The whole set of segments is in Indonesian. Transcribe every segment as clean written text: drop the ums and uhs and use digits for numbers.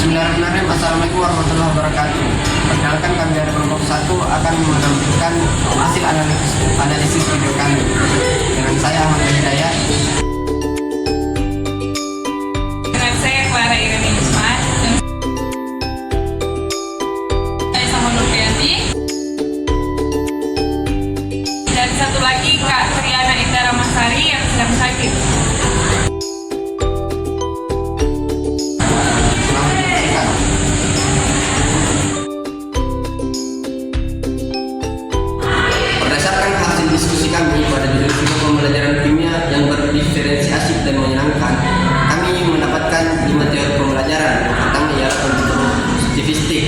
Bismillahirrahmanirrahim. Assalamualaikum warahmatullahi wabarakatuh. Perkenalkan, kami dari kelompok 1 akan menampilkan hasil analisis video kami. Dengan saya Ahmad Hidayat. Dengan saya Clara Irene Ismat. Saya sama Nurfianti. Dan satu lagi Kak Triana Indra Masari yang sedang sakit. Berdasarkan hasil diskusi kami pada judul video pembelajaran kimia yang berdiferensiasi dan menyenangkan, kami mendapatkan 5 teori pembelajaran. Yang pertama ialah konstruktivistik.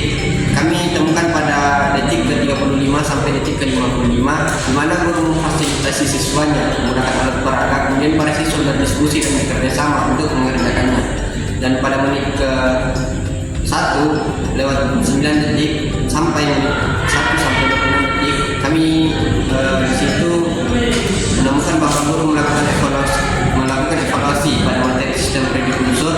Kami temukan pada detik ke-35 sampai detik ke-55, di mana guru memfasilitasi siswanya menggunakan alat peraga, kemudian para siswa berdiskusi dan bekerjasama untuk mengerjakannya. Dan pada menit ke-1 lewat 9 detik sampai menit 1 sampai 26 detik, kami di situ menemukan bahwa guru melakukan evaluasi pada materi sistem prediksi unsur,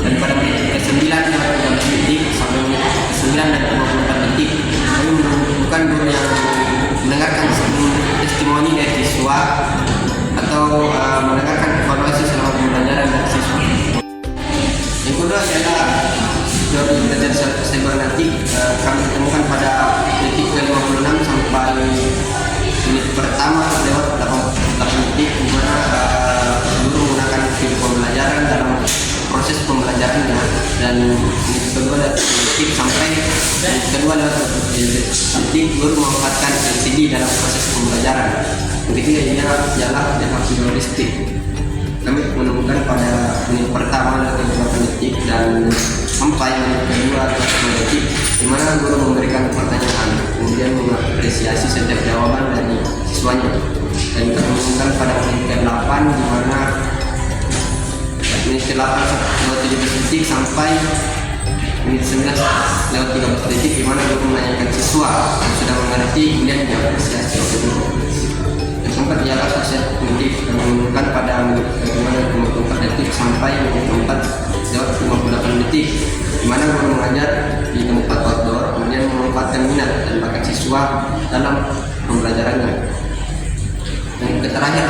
dan pada menit ke-9 lewat 13 detik sampai menit ke-9 dan 24 detik kami menemukan guru yang mendengarkan testimoni dari siswa atau mendengarkan evaluasi selama pembelajaran dari siswa. Yang kedua adalah teori belajar cybernetik. Kami temukan pada detik ke-56 sampai menit pertama lewat 8 detik, di mana guru menggunakan video pembelajaran dalam proses pembelajarannya, dan menit kedua lewat 10 detik sampai menit kedua lewat 10 detik guru memanfaatkan LCD dalam proses pembelajaran. Yang ketiga ialah heuristik. Kami menemukan pada menit pertama lewat 8 detik dan sampai menit kedua lewat 10 detik, di mana guru memberikan pertanyaan kemudian mengapresiasi setiap jawaban dari siswanya. Dan kami menemukan pada menit ke-8, di mana menit ke-8 lewat 17 detik sampai menit 19 lewat 13 detik, di mana guru menanyakan siswa yang sudah mengerti kemudian mengapresiasi oleh guru. Yang keempat ialah sosial kognitif. Kami menemukan pada menit ke-54 detik sampai menit ke-4 lewat 58 detik, di mana guru mengajar di tempat outdoor kemudian memanfaatkan minat dan bakat siswa dalam pembelajarannya. Yang terakhir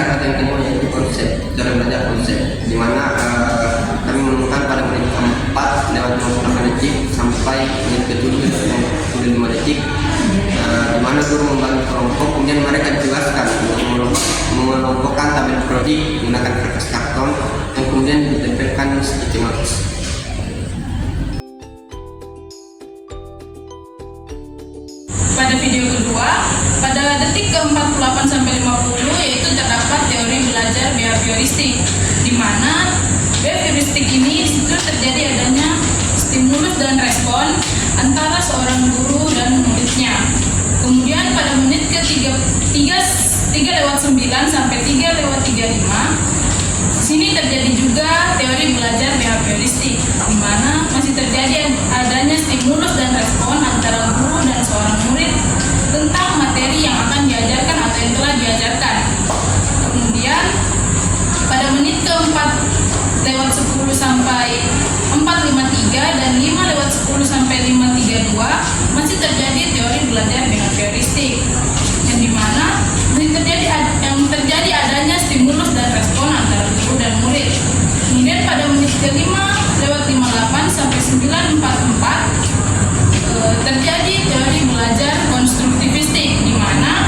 atau yang kelima yaitu konsep, cara belajar konsep, di mana kami menemukan pada menit ke-4 lewat 58 detik sampai menit ke-7 lewat 25 detik, di mana guru membagi kelompok kemudian mereka dijelaskan mengelompokkan tabel prodik menggunakan kertas karton yang kemudian ditempelkan sticky notes. Pada video kedua, pada detik ke-48 sampai 50 yaitu terdapat teori belajar behavioristik, di mana behavioristik ini disitu terjadi adanya stimulus dan respon antara seorang guru dan muridnya. Kemudian pada menit ke-3 lewat 9 sampai 3 lewat 35, sini terjadi juga teori belajar behavioristik, di mana masih terjadi adanya stimulus dan respon antara guru dan seorang murid tentang materi yang akan diajarkan atau yang telah diajarkan. Kemudian pada menit ke-4 lewat 10 sampai 4.53 dan 5 lewat 10 sampai 5.32 masih terjadi teori belajar behavioristik, yang dimana terjadi adanya stimulus dan respon antara guru dan murid. Kemudian pada menit ke-5 lewat 58 sampai 9.44 terjadi teori belajar konstruktivistik, di mana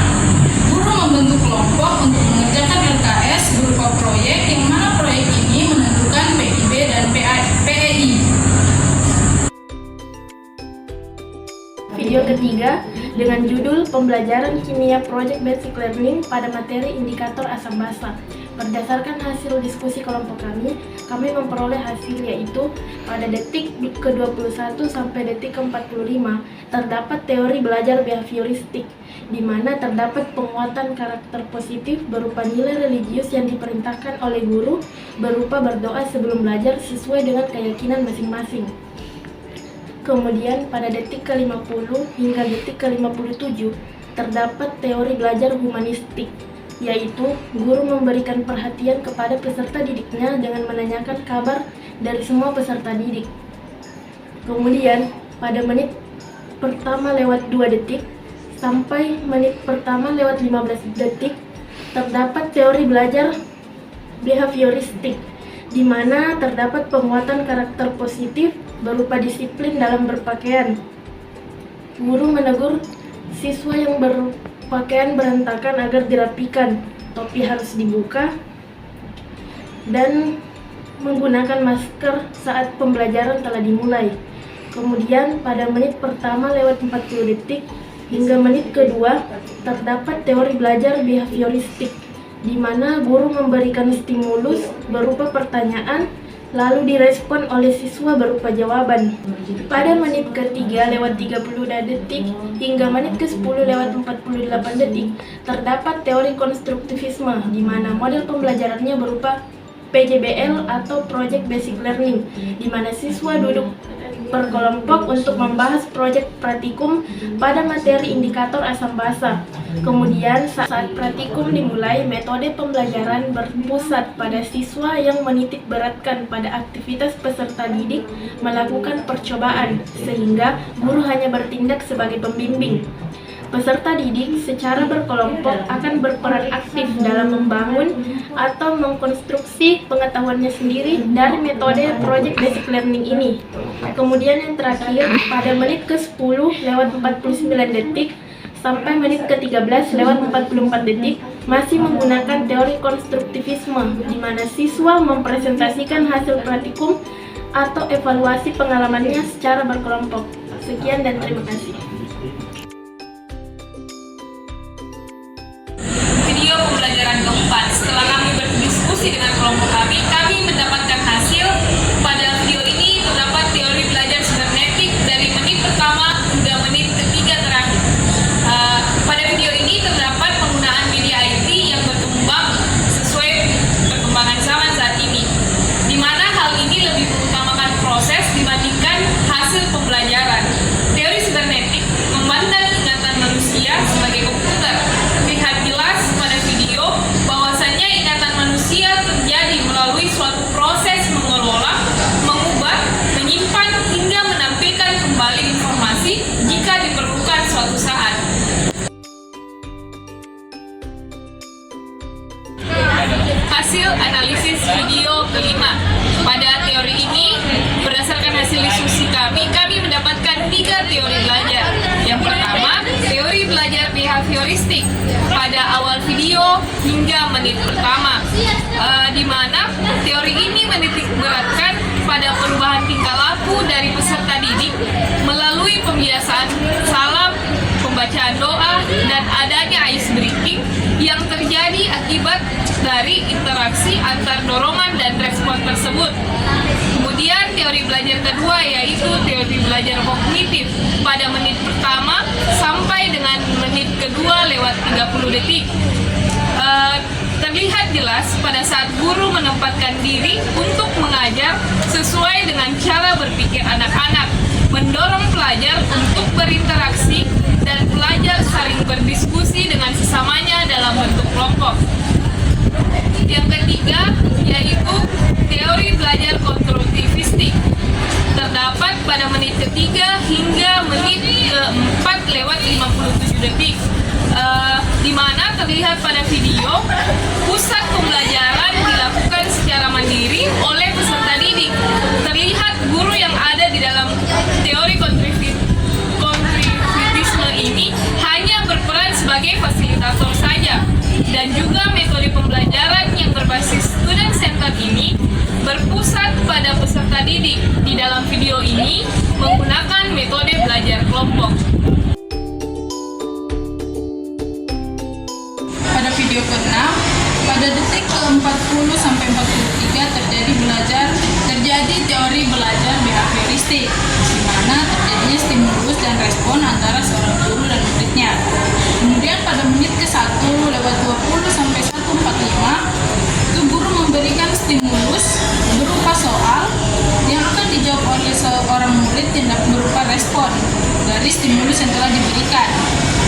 guru membentuk kelompok untuk mengerjakan LKS berupa proyek, yang mana proyek ini menentukan PIB dan PEI. Video ketiga dengan judul Pembelajaran Kimia Project Basic Learning pada materi indikator asam basa. Berdasarkan hasil diskusi kelompok kami memperoleh hasil yaitu pada detik ke-21 sampai detik ke-45 terdapat teori belajar behavioristik, di mana terdapat penguatan karakter positif berupa nilai religius yang diperintahkan oleh guru berupa berdoa sebelum belajar sesuai dengan keyakinan masing-masing. Kemudian pada detik ke-50 hingga detik ke-57 terdapat teori belajar humanistik, yaitu guru memberikan perhatian kepada peserta didiknya dengan menanyakan kabar dari semua peserta didik. Kemudian pada menit pertama lewat 2 detik sampai menit pertama lewat 15 detik terdapat teori belajar behavioristik, di mana terdapat penguatan karakter positif berupa disiplin dalam berpakaian. Guru menegur siswa yang berpakaian berantakan agar dirapikan, topi harus dibuka, dan menggunakan masker saat pembelajaran telah dimulai. Kemudian pada menit pertama lewat 40 detik hingga menit kedua terdapat teori belajar behavioristik, di mana guru memberikan stimulus berupa pertanyaan lalu direspon oleh siswa berupa jawaban. Pada menit ketiga lewat 30 detik hingga menit ke-10 lewat 48 detik terdapat teori konstruktivisme, di mana model pembelajarannya berupa PJBL atau Project Basic Learning, di mana siswa duduk berkelompok untuk membahas proyek praktikum pada materi indikator asam basa. Kemudian saat praktikum dimulai, metode pembelajaran berpusat pada siswa yang menitik beratkan pada aktivitas peserta didik melakukan percobaan, sehingga guru hanya bertindak sebagai pembimbing. Peserta didik secara berkelompok akan berperan aktif dalam membangun atau mengkonstruksi pengetahuannya sendiri dari metode Project Basic Learning ini. Kemudian yang terakhir, pada menit ke-10 lewat 49 detik sampai menit ke-13 lewat 44 detik masih menggunakan teori konstruktivisme, di mana siswa mempresentasikan hasil praktikum atau evaluasi pengalamannya secara berkelompok. Sekian dan terima kasih. Video pembelajaran keempat. Setelah kami berdiskusi dengan kelompok kami mendapatkan hasil. Pada video ini terdapat teori belajar sibernetik dari menit pertama hingga menit ketiga terakhir. Pada video ini terdapat penggunaan media IT yang berkembang sesuai perkembangan zaman saat ini, di mana hal ini lebih mengutamakan proses dibandingkan hasil pembelajaran. Teori sibernetik memandang ingatan manusia sebagai komputer. Terlihat jelas pada video bahwasannya ingatan manusia terjadi melalui suatu proses mengelola, mengubah, menyimpan hingga menampilkan kembali informasi jika diperlukan suatu saat. Hasil analisis video kelima. Pada teori ini, berdasarkan hasil diskusi kami mendapatkan 3 teori belajar. Yang pertama, teori belajar behavioristik pada awal video hingga menit pertama, di mana teori ini menitik beratkan pada perubahan tingkah laku dari peserta didik melalui pembiasaan salam, pembacaan doa, dan adanya ice breaking yang terjadi akibat dari interaksi antar dorongan dan respon tersebut. Kemudian teori belajar kedua yaitu teori belajar kognitif pada menit pertama sampai dengan menit kedua lewat 30 detik. Terlihat jelas pada saat guru menempatkan diri untuk mengajar sesuai dengan cara berpikir anak-anak, mendorong pelajar untuk berinteraksi dan pelajar saling berdiskusi dengan sesamanya dalam bentuk kelompok. Yang ketiga yaitu teori belajar konstruktivistik, terdapat pada menit ketiga hingga menit keempat lewat 57 detik, di mana terlihat pada video pusat pembelajaran dilakukan secara mandiri oleh peserta didik. Terlihat guru yang ada di dalam teori konstruktivisme ini hanya berperan sebagai fasilitator saja, dan juga metode pembelajaran yang berbasis student center ini berpusat pada peserta didik. Di dalam video ini menggunakan metode belajar kelompok. Pada video ke-6, pada detik ke-40 sampai 43 terjadi teori belajar behavioristik, di mana terjadinya stimulus dan respon antara seorang guru dan muridnya. Kemudian pada menit ke-1 lewat 20 sampai 1:45 itu guru memberikan stimulus berupa soal yang akan dijawab oleh seorang murid yang berupa respon dari stimulus yang telah diberikan.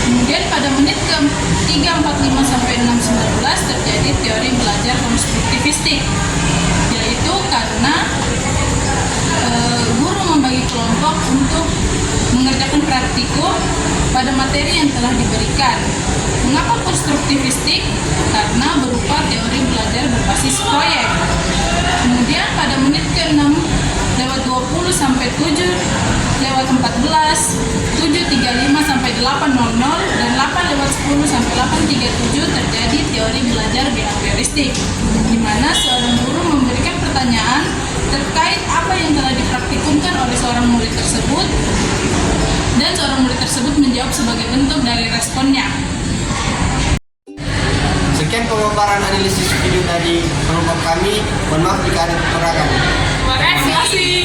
Kemudian pada menit ke-3:45 sampai 6:19 terjadi teori belajar konstruktivistik, yaitu karena guru membagi kelompok diskusikan. Mengapa konstruktivistik? Karena berupa teori belajar berbasis proyek. Kemudian pada menit ke-6 lewat 20 sampai 7 lewat 14, 7.35 sampai 8.00 dan 8 lewat 10 sampai 8.37 terjadi teori belajar behavioristik, di mana seorang guru memberikan pertanyaan terkait apa yang telah dipraktikumkan oleh seorang murid tersebut dan seorang murid tersebut menjawab sebagai bentuk dari responnya. Sekian pemaparan analisis video dari kelompok kami. Mohon maaf jika ada kekurangan. Terima kasih.